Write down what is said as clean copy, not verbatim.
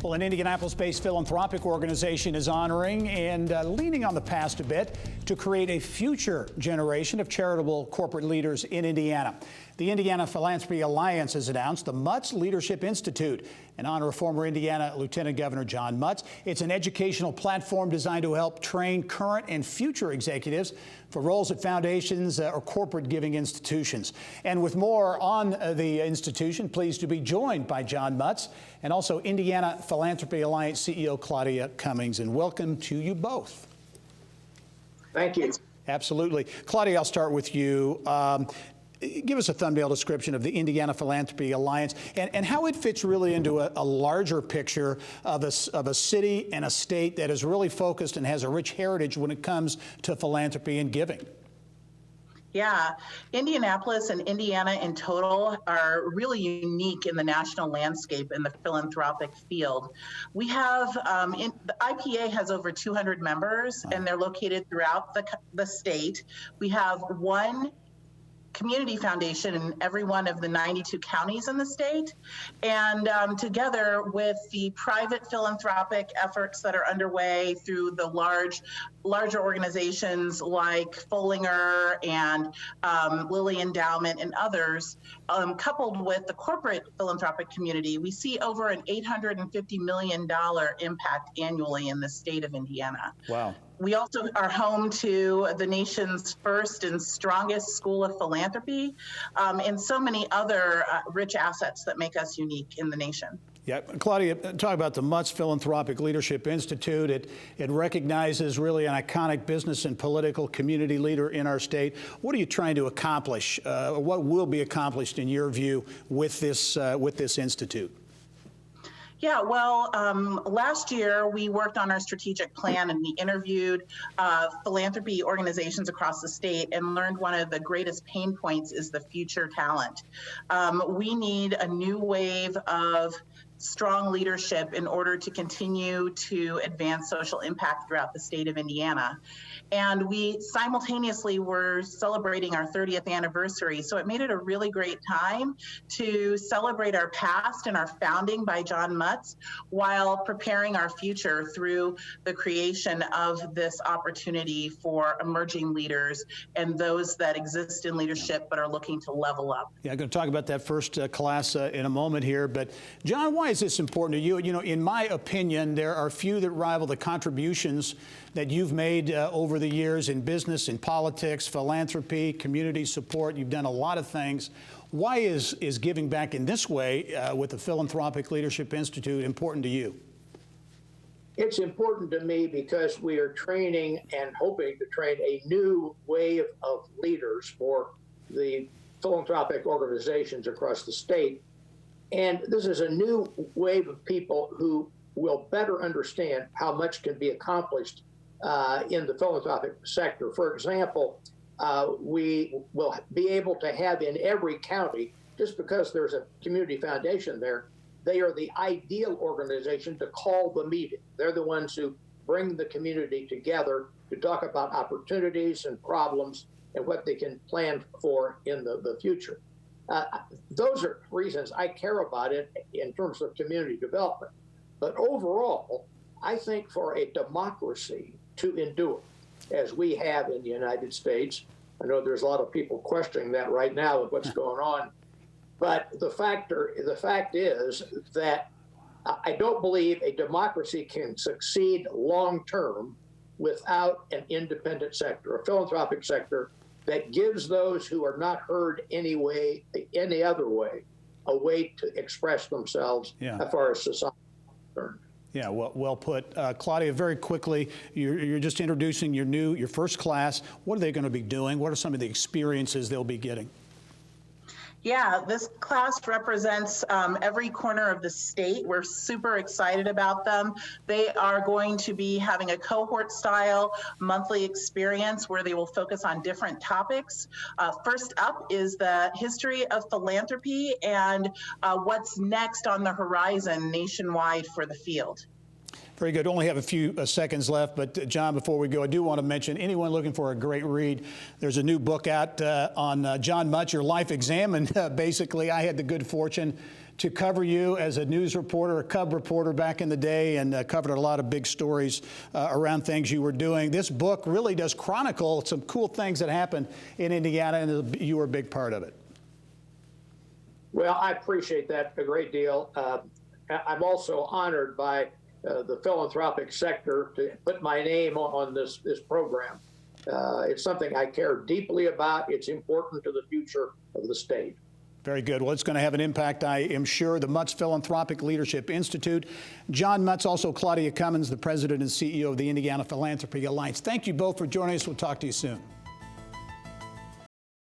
Well, an Indianapolis-based philanthropic organization is honoring and leaning on the past a bit to create a future generation of charitable corporate leaders in Indiana. The Indiana Philanthropy Alliance has announced the Mutz Leadership Institute in honor of former Indiana Lieutenant Governor John Mutz. It's an educational platform designed to help train current and future executives for roles at foundations or corporate giving institutions. And with more on the institution, pleased to be joined by John Mutz and also Indiana Philanthropy Alliance CEO Claudia Cummings. And welcome to you both. Thank you. Absolutely. Claudia, I'll start with you. Give us a thumbnail description of the Indiana Philanthropy Alliance and how it fits really into a larger picture of a city and a state that is really focused and has a rich heritage when it comes to philanthropy and giving. Yeah, Indianapolis and Indiana in total are really unique in the national landscape in the philanthropic field. We have, the IPA has over 200 members and they're located throughout the state. We have one community foundation in every one of the 92 counties in the state. And together with the private philanthropic efforts that are underway through the larger organizations like Follinger and Lilly Endowment and others, coupled with the corporate philanthropic community, we see over an $850 million impact annually in the state of Indiana. Wow. We also are home to the nation's first and strongest school of philanthropy and so many other rich assets that make us unique in the nation. Yeah, Claudia, talk about the Mutz Philanthropic Leadership Institute. It recognizes really an iconic business and political community leader in our state. What are you trying to accomplish? What will be accomplished in your view with this institute? Yeah, well, last year we worked on our strategic plan and we interviewed philanthropy organizations across the state and learned one of the greatest pain points is the future talent. We need a new wave of strong leadership in order to continue to advance social impact throughout the state of Indiana. And we simultaneously were celebrating our 30th anniversary. So it made it a really great time to celebrate our past and our founding by John Mutz while preparing our future through the creation of this opportunity for emerging leaders and those that exist in leadership but are looking to level up. Yeah, I'm going to talk about that first class in a moment here. But John, why is this important to you? You know, in my opinion, there are few that rival the contributions that you've made over the years in business, in politics, philanthropy, community support. You've done a lot of things. Why is giving back in this way with the Philanthropic Leadership Institute important to you? It's important to me because we are training and hoping to train a new wave of leaders for the philanthropic organizations across the state. And this is a new wave of people who will better understand how much can be accomplished in the philanthropic sector. For example, we will be able to have in every county, just because there's a community foundation there, they are the ideal organization to call the meeting. They're the ones who bring the community together to talk about opportunities and problems and what they can plan for in the future. Those are reasons I care about it in terms of community development. But overall, I think for a democracy to endure, as we have in the United States, I know there's a lot of people questioning that right now with what's going on, but the fact is that I don't believe a democracy can succeed long-term without an independent sector, a philanthropic sector that gives those who are not heard any other way, a way to express themselves as far as society is concerned. Yeah, well put. Claudia, very quickly, you're just introducing your first class. What are they going to be doing? What are some of the experiences they'll be getting? Yeah, this class represents every corner of the state. We're super excited about them. They are going to be having a cohort-style monthly experience where they will focus on different topics. First up is the history of philanthropy and what's next on the horizon nationwide for the field. Very good. Only have a few seconds left, but John, before we go, I do want to mention anyone looking for a great read. There's a new book out on John Mutz, Your Life Examined. Basically, I had the good fortune to cover you as a news reporter, a cub reporter back in the day, and covered a lot of big stories around things you were doing. This book really does chronicle some cool things that happened in Indiana, and you were a big part of it. Well, I appreciate that a great deal. I'm also honored by the philanthropic sector to put my name on this program. It's something I care deeply about. It's important to the future of the state. Very good. Well, it's going to have an impact, I am sure. The Mutz Philanthropic Leadership Institute. John Mutz, also Claudia Cummings, the president and CEO of the Indiana Philanthropy Alliance. Thank you both for joining us. We'll talk to you soon.